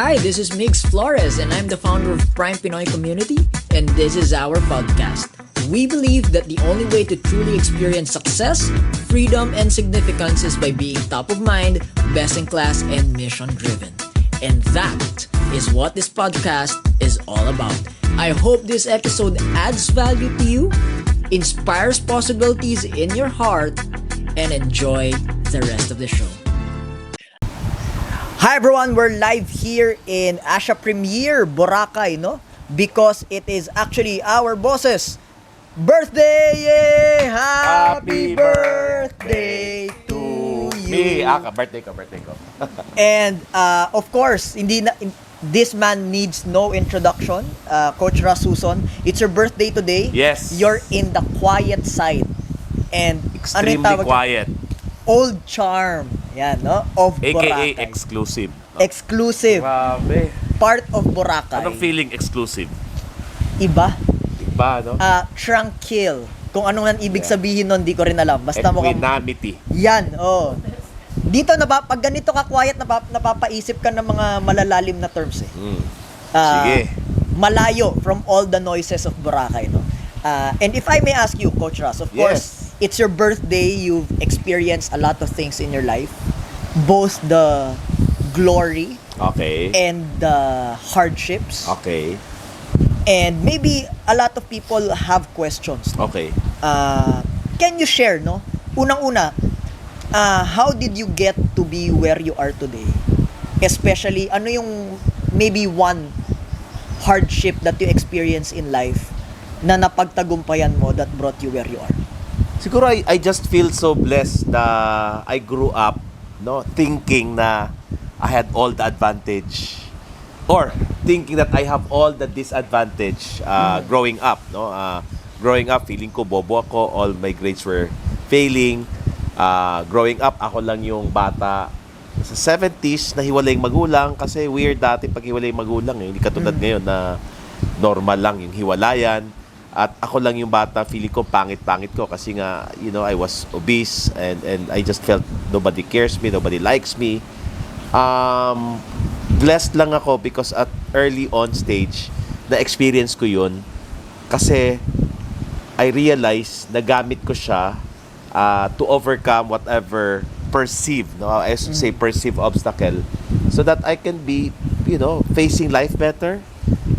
Hi, this is Mix Flores, and I'm the founder of Prime Pinoy Community, and this is our podcast. We believe that the only way to truly experience success, freedom, and significance is by being top of mind, best in class, and mission driven. And that is what this podcast is all about. I hope this episode adds value to you, inspires possibilities in your heart, and enjoy the rest of the show. Hi everyone, we're live here in Asia Premier, Boracay, no? Because it is actually our boss's birthday! Yay! Happy birthday to Me, you! birthday ko. And of course, this man needs no introduction. Coach Russ, it's your birthday today. Yes. You're in the quiet side. And Extremely tawag- quiet. Old charm. Yan, no? Of AKA Boracay. exclusive. Exclusive. Grabe. Part of Boracay. Anong feeling exclusive? Iba. Iba, no? Tranquil. Kung ano man ibig sabihin nun, di ko rin alam. Basta mukhang... Equanimity. Yan, oh. Dito, pag ganito ka quiet, napapaisip ka ng mga malalalim na terms eh. Sige. Malayo from all the noises of Boracay, no? And if I may ask you, Coach Russ, of course, it's your birthday, you've experienced a lot of things in your life. Both the glory Okay. and the hardships. Okay. And maybe a lot of people have questions. Okay. Can you share, no? Unang-una, how did you get to be where you are today? Especially, ano yung maybe one hardship that you experience in life na napagtagumpayan mo that brought you where you are? Siguro I just feel so blessed na I grew up, no, thinking na I had all the advantage or thinking that I have all the disadvantage growing up, no? Growing up, feeling ko bobo ako, all my grades were failing. Growing up, ako lang yung bata sa 70s na hiwalay yung magulang kasi weird dati pag hiwalay yung magulang, eh. Hindi katulad ngayon na normal lang yung hiwalayan. At ako lang yung bata, feeling ko pangit-pangit ko kasi nga, you know, I was obese and I just felt nobody cares me, nobody likes me. Blessed lang ako because at early on stage, na-experience ko yun kasi I realized na gamit ko siya to overcome whatever perceived, no? I should say perceived obstacle so that I can be, you know, facing life better.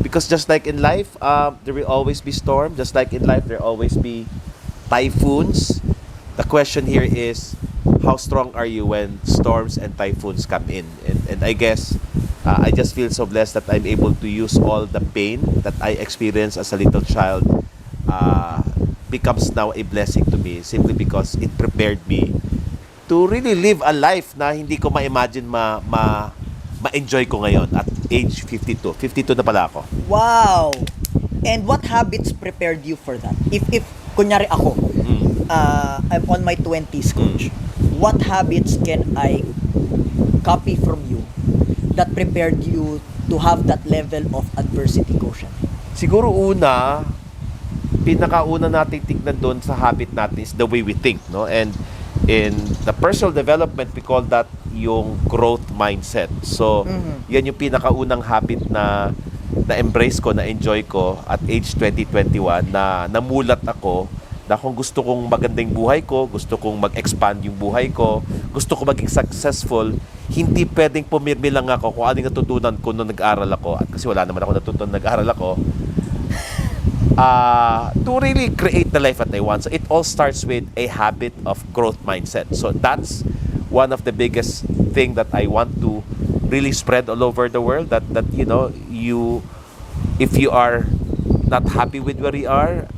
Because just like in life, there will always be storm. Just like in life, there will always be typhoons. The question here is, how strong are you when storms and typhoons come in? And I guess, I just feel so blessed that I'm able to use all the pain that I experienced as a little child becomes now a blessing to me simply because it prepared me to really live a life na hindi ko ma-imagine ma-enjoy ko ngayon at age 52. 52 na pala ako. Wow! And what habits prepared you for that? If kunyari ako, I'm on my 20s, Coach. What habits can I copy from you that prepared you to have that level of adversity quotient? Siguro pinakauna nating tignan doon sa habit natin is the way we think, no? And in the personal development, we call that yung growth mindset. So, yan yung pinakaunang habit na na-embrace ko, na-enjoy ko at age 2021 na namulat ako na kung gusto kong magandang buhay ko, gusto kong mag-expand yung buhay ko, gusto ko maging successful, hindi pwedeng pumirmi lang ako kung anong natutunan ko nung nag-aral ako. At kasi wala naman ako natutunan nung nag-aral ako. To really create the life that I want. So it all starts with a habit of growth mindset. So that's one of the biggest thing that I want to really spread all over the world. That you know, if you are not happy with where you are,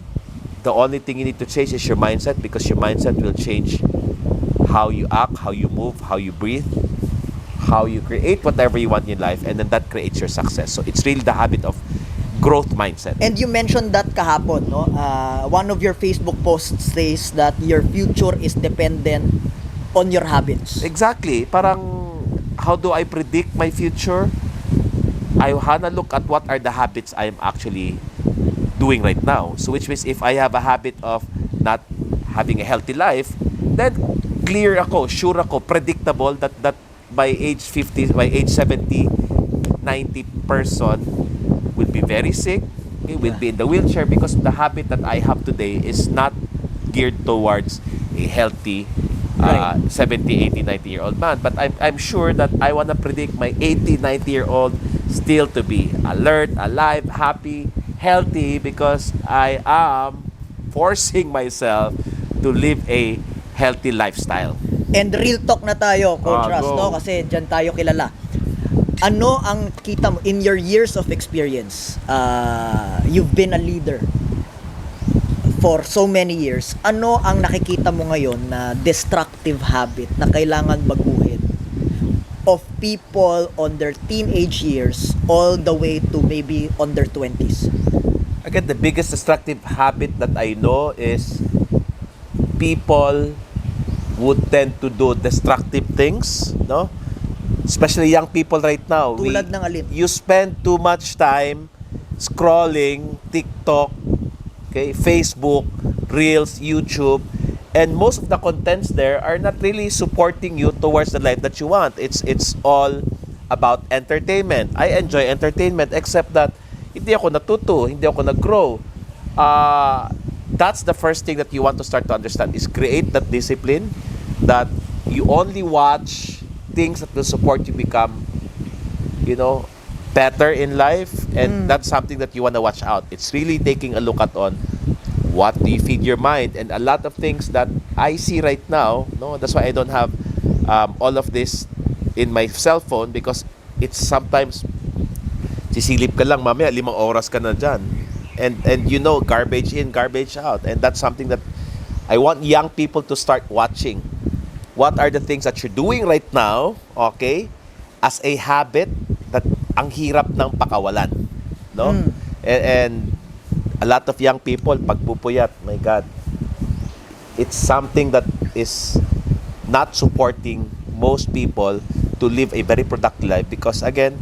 the only thing you need to change is your mindset, because your mindset will change how you act, how you move, how you breathe, how you create whatever you want in life, and then that creates your success. So it's really the habit of growth mindset. And you mentioned that kahapon, no? One of your Facebook posts says that your future is dependent on your habits. Exactly. Parang, how do I predict my future? I wanna look at what are the habits I'm actually doing right now. So which means if I have a habit of not having a healthy life, then clear ako, sure ako, predictable that by age 50, by age 70, 90 person will be very sick, okay, will be in the wheelchair because the habit that I have today is not geared towards a healthy Right. 70, 80, 90-year-old man. But I'm sure that I want to predict my 80, 90-year-old still to be alert, alive, happy, healthy because I am forcing myself to live a healthy lifestyle. And real talk na tayo, Coach Russ, Go. no? Kasi dyan tayo kilala. Ano ang kita mo in your years of experience? You've been a leader for so many years. Ano ang nakikita mo ngayon na destructive habit na kailangan baguhin of people on their teenage years all the way to maybe on their 20s? Again, the biggest destructive habit that I know is people would tend to do destructive things, no? Especially young people right now. Tulad ng alin? You spend too much time scrolling TikTok, okay, Facebook, Reels, YouTube, and most of the contents there are not really supporting you towards the life that you want. It's all about entertainment. I enjoy entertainment except that hindi ako natuto, hindi ako nag-grow. That's the first thing that you want to start to understand is create that discipline that you only watch things that will support you become, better in life, and that's something that you want to watch out. It's really taking a look at on what do you feed your mind, and a lot of things that I see right now, no, that's why I don't have all of this in my cell phone because it's sometimes sisilip ka lang, mamaya 5 oras ka na dyan. And garbage in, garbage out. And that's something that I want young people to start watching. What are the things that you're doing right now, okay, as a habit that ang hirap ng pakawalan, no? And a lot of young people, pagpupuyat, my God, it's something that is not supporting most people to live a very productive life because, again,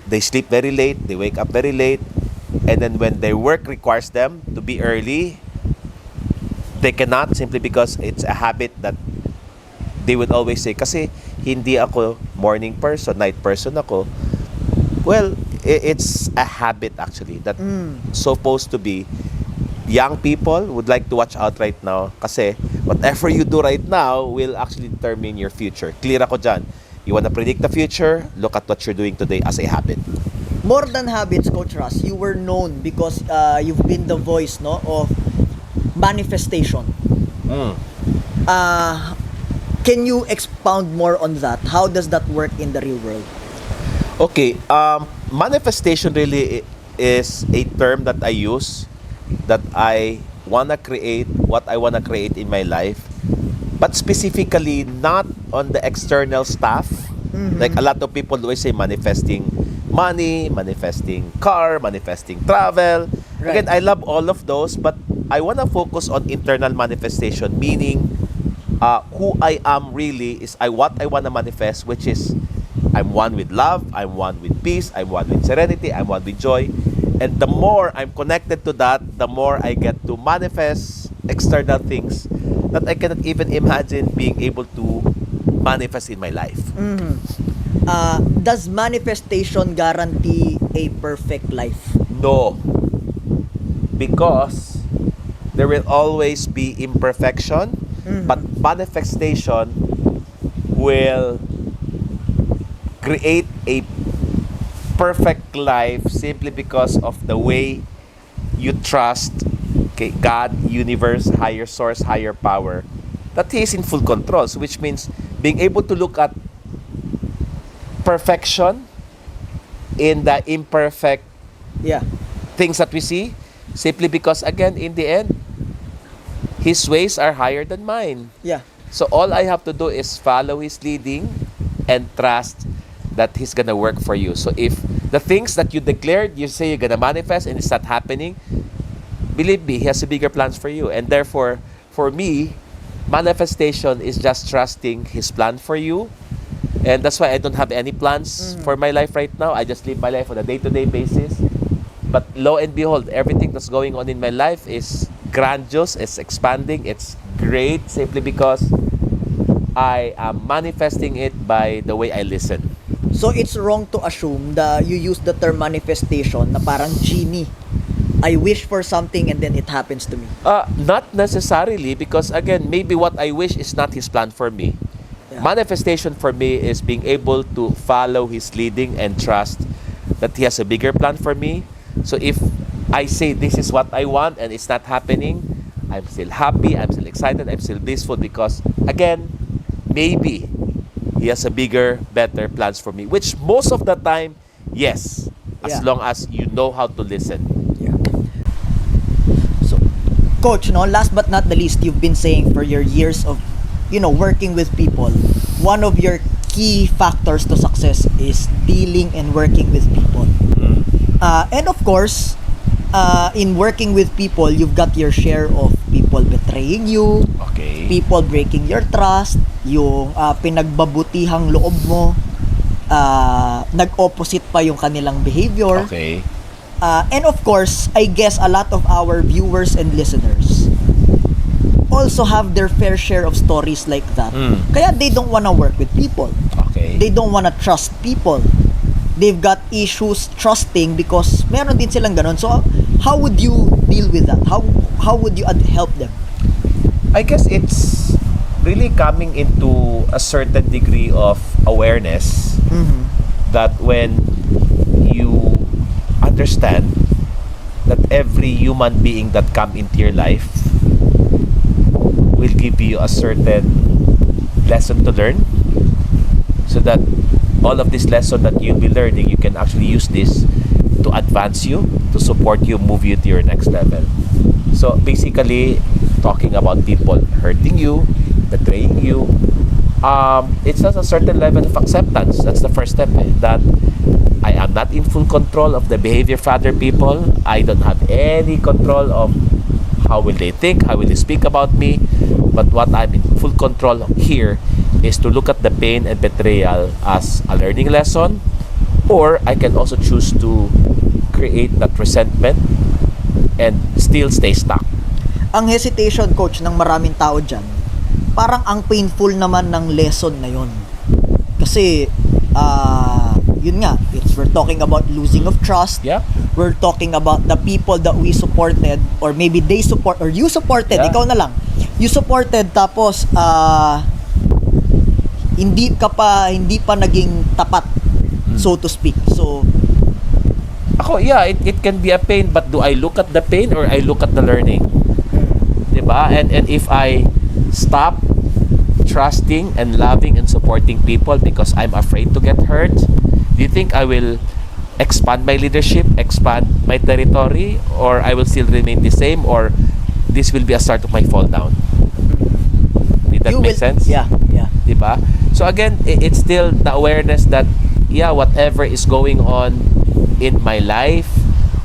they sleep very late, they wake up very late, and then when their work requires them to be early, they cannot simply because it's a habit that they would always say, kasi hindi ako morning person, night person ako. Well, it's a habit actually that supposed to be. Young people would like to watch out right now kasi whatever you do right now will actually determine your future. Clear ako dyan. You want to predict the future, look at what you're doing today as a habit. More than habits, Coach Russ, you were known because you've been the voice, no, of manifestation. Can you expound more on that? How does that work in the real world? Okay, manifestation really is a term that I use that I want to create what I want to create in my life, but specifically not on the external stuff. Like a lot of people always say manifesting money, manifesting car, manifesting travel. Right. Again, I love all of those, but I want to focus on internal manifestation, meaning who I am really is what I want to manifest, which is I'm one with love, I'm one with peace, I'm one with serenity, I'm one with joy. And the more I'm connected to that, the more I get to manifest external things that I cannot even imagine being able to manifest in my life. Does manifestation guarantee a perfect life? No. Because there will always be imperfection, but manifestation will create a perfect life simply because of the way you trust, okay, God, universe, higher source, higher power, that He is in full control. So which means being able to look at perfection in the imperfect things that we see, simply because, again, in the end, His ways are higher than mine. Yeah. So all I have to do is follow His leading and trust that He's gonna work for you. So if the things that you declared, you say you're gonna manifest and it's not happening, believe me, He has bigger plans for you. And therefore, for me, manifestation is just trusting His plan for you. And that's why I don't have any plans for my life right now. I just live my life on a day-to-day basis. But lo and behold, everything that's going on in my life is grandiose, it's expanding, it's great, simply because I am manifesting it by the way I listen. So it's wrong to assume that you use the term manifestation na parang genie. I wish for something and then it happens to me. Not necessarily, because again, maybe what I wish is not His plan for me. Yeah. Manifestation for me is being able to follow His leading and trust that He has a bigger plan for me. So if I say this is what I want and it's not happening, I'm still happy, I'm still excited, I'm still blissful, because again, maybe He has a bigger, better plans for me. Which most of the time, yes, as Yeah. long as you know how to listen. Yeah. So, Coach, no, last but not the least, you've been saying for your years of, working with people, one of your key factors to success is dealing and working with people. And of course, in working with people, you've got your share of people betraying you, Okay. people breaking your trust, yung pinagbabutihang loob mo, nag-opposite pa yung kanilang behavior. Okay. And of course, I guess a lot of our viewers and listeners also have their fair share of stories like that. Kaya they don't wanna work with people. Okay. They don't wanna trust people. They've got issues trusting because meron din silang ganun. So, how would you deal with that? How would you help them? I guess it's really coming into a certain degree of awareness that when you understand that every human being that come into your life will give you a certain lesson to learn, so that all of this lesson that you'll be learning, you can actually use this to advance you, to support you, move you to your next level. So basically, talking about people hurting you, betraying you, it's just a certain level of acceptance. That's the first step, that I am not in full control of the behavior of other people. I don't have any control of how will they think, how will they speak about me. But what I'm in full control of here is to look at the pain and betrayal as a learning lesson, or I can also choose to create that resentment and still stay stuck. Ang hesitation, Coach, ng maraming tao dyan, parang ang painful naman ng lesson na yun. Kasi, yun nga, we're talking about losing of trust. Yeah. We're talking about the people that we supported, or maybe they support, or you supported, Yeah. ikaw na lang. You supported, tapos, hindi pa naging tapat, so to speak. So, Ako, yeah, it can be a pain, but do I look at the pain or I look at the learning? Diba? And if I stop trusting and loving and supporting people because I'm afraid to get hurt, do you think I will expand my leadership, expand my territory, or I will still remain the same, or this will be a start of my fall down? Did that make sense? Yeah. Diba? So again, it's still the awareness that, yeah, whatever is going on in my life,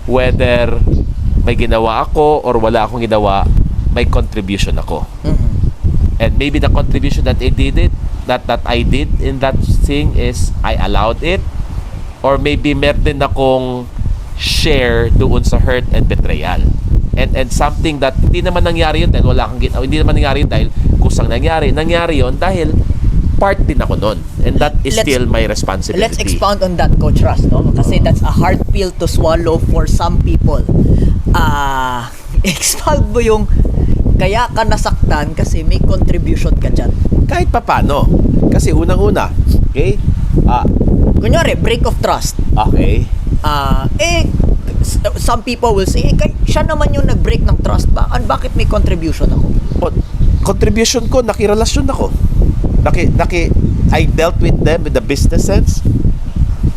whether may ginawa ako or wala akong ginawa, may contribution ako. And maybe the contribution that I did in that thing is I allowed it, or maybe meron din akong share doon sa hurt and betrayal. And something that hindi naman nangyari yun dahil wala kang ginawa, hindi naman nangyari yun dahil kusang nangyari yun dahil part din ako nun. And that is still my responsibility. Let's expound on that, Coach Russ, no? Kasi that's a hard pill to swallow for some people. Expound mo yung kaya ka nasaktan kasi may contribution ka dyan. Kahit papano. Kasi unang-una, okay? Kunyari, break of trust. Okay. Some people will say, siya naman yung nag-break ng trust ba? Bakit may contribution ako? Contribution ko, nakirelasyon ako. I dealt with them with the business sense.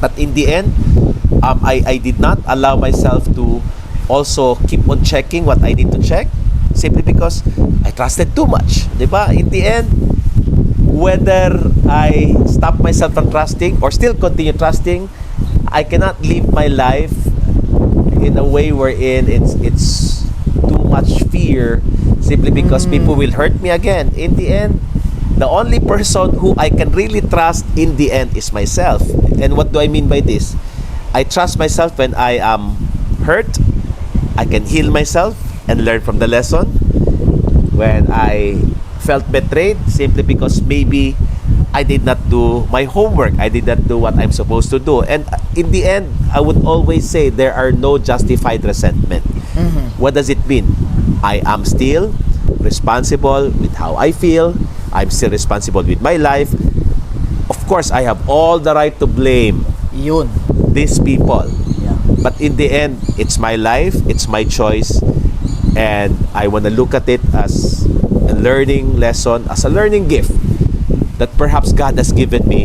But in the end, I did not allow myself to also keep on checking what I need to check, simply because I trusted too much. Diba? In the end, whether I stop myself from trusting or still continue trusting, I cannot live my life in a way wherein it's too much fear simply because people will hurt me again. In the end, the only person who I can really trust in the end is myself. And what do I mean by this? I trust myself when I am hurt. I can heal myself and learn from the lesson. When I felt betrayed, simply because maybe I did not do my homework. I did not do what I'm supposed to do. And in the end, I would always say there are no justified resentment. What does it mean? I am still responsible with how I feel. I'm still responsible with my life. Of course, I have all the right to blame Yun. these people. Yeah. But in the end, it's my life, it's my choice, and I want to look at it as a learning lesson, as a learning gift that perhaps God has given me,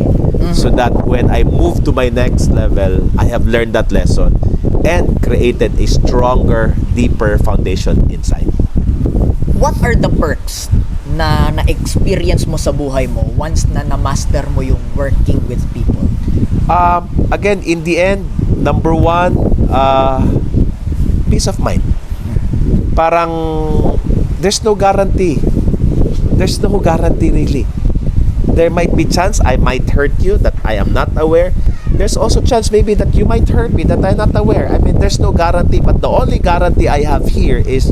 so that when I move to my next level, I have learned that lesson and created a stronger, deeper foundation inside. What are the perks na na-experience mo sa buhay mo once na na-master mo yung working with people? Again, in the end, number one, peace of mind. Parang there's no guarantee. There's no guarantee really. There might be chance I might hurt you that I am not aware. There's also chance maybe that you might hurt me that I'm not aware. I mean, there's no guarantee. But the only guarantee I have here is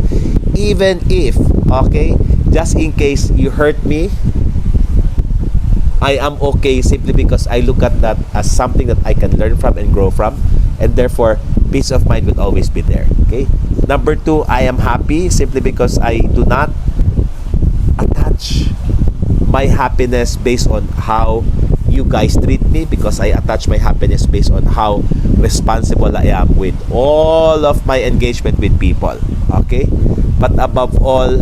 even if, okay, just in case you hurt me, I am okay simply because I look at that as something that I can learn from and grow from. And therefore, peace of mind will always be there. Okay? Number two, I am happy simply because I do not attach my happiness based on how you guys treat me, because I attach my happiness based on how responsible I am with all of my engagement with people. Okay? But above all,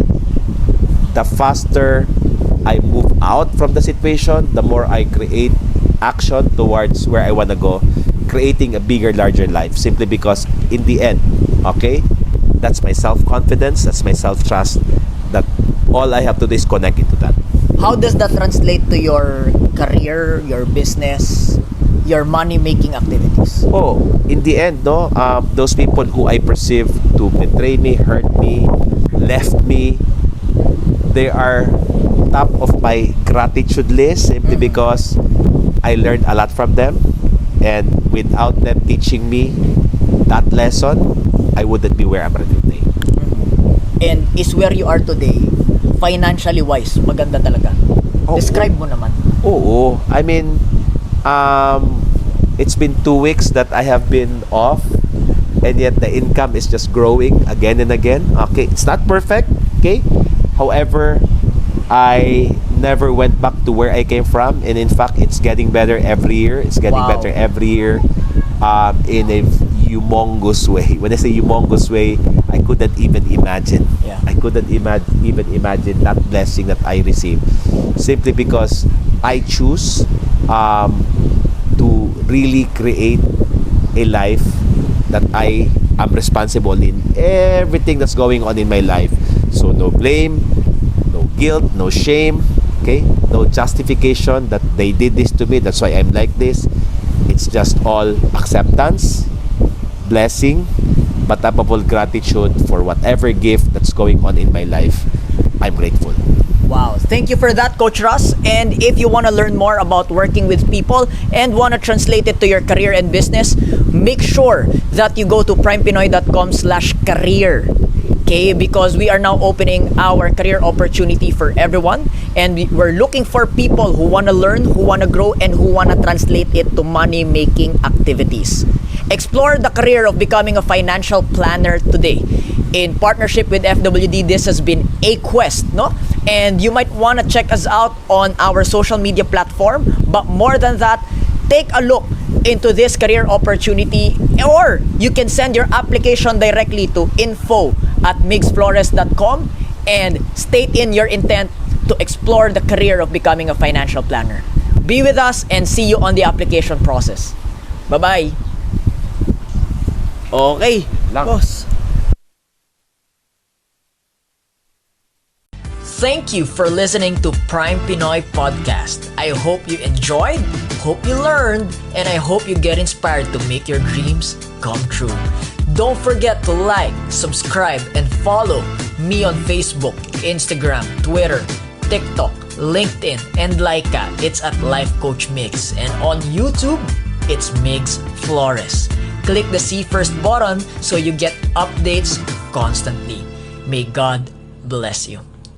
the faster I move out from the situation, the more I create action towards where I want to go, creating a bigger, larger life, simply because in the end, okay, that's my self-confidence, that's my self-trust, that all I have to do is connect into that. How does that translate to your career, your business, your money-making activities? Oh, in the end, no, those people who I perceive to betray me, hurt me, left me, they are top of my gratitude list simply because I learned a lot from them, and without them teaching me that lesson, I wouldn't be where I'm at today. And is where you are today, financially wise, maganda talaga. Describe mo naman. Oo. I mean, it's been 2 weeks that I have been off, and yet the income is just growing again and again. Okay, it's not perfect, okay? However, I never went back to where I came from, and in fact, it's getting better every year. It's getting better every year, in a humongous way. When I say humongous way, I couldn't even imagine. Yeah. I couldn't even imagine that blessing that I received, simply because I choose to really create a life that I am responsible in everything that's going on in my life. So no blame, no guilt, no shame, okay? No justification that they did this to me, that's why I'm like this. It's just all acceptance, blessing, but above all, gratitude for whatever gift that's going on in my life. I'm grateful. Wow. Thank you for that, Coach Russ. And if you want to learn more about working with people and want to translate it to your career and business, make sure that you go to primepinoy.com/career. Okay, because we are now opening our career opportunity for everyone, and we're looking for people who want to learn, who want to grow, and who want to translate it to money-making activities. Explore the career of becoming a financial planner today. In partnership with FWD, this has been a quest, no? And you might want to check us out on our social media platform. But more than that, take a look into this career opportunity, or you can send your application directly to info@migsflores.com and state in your intent to explore the career of becoming a financial planner. Be with us and see you on the application process. Bye-bye. Okay lang. Boss. Thank you for listening to Prime Pinoy Podcast. I hope you enjoyed, hope you learned, and I hope you get inspired to make your dreams come true. Don't forget to like, subscribe, and follow me on Facebook, Instagram, Twitter, TikTok, LinkedIn, and Laika. It's at Life Coach Migs. And on YouTube, it's Migs Flores. Click the See First button so you get updates constantly. May God bless you.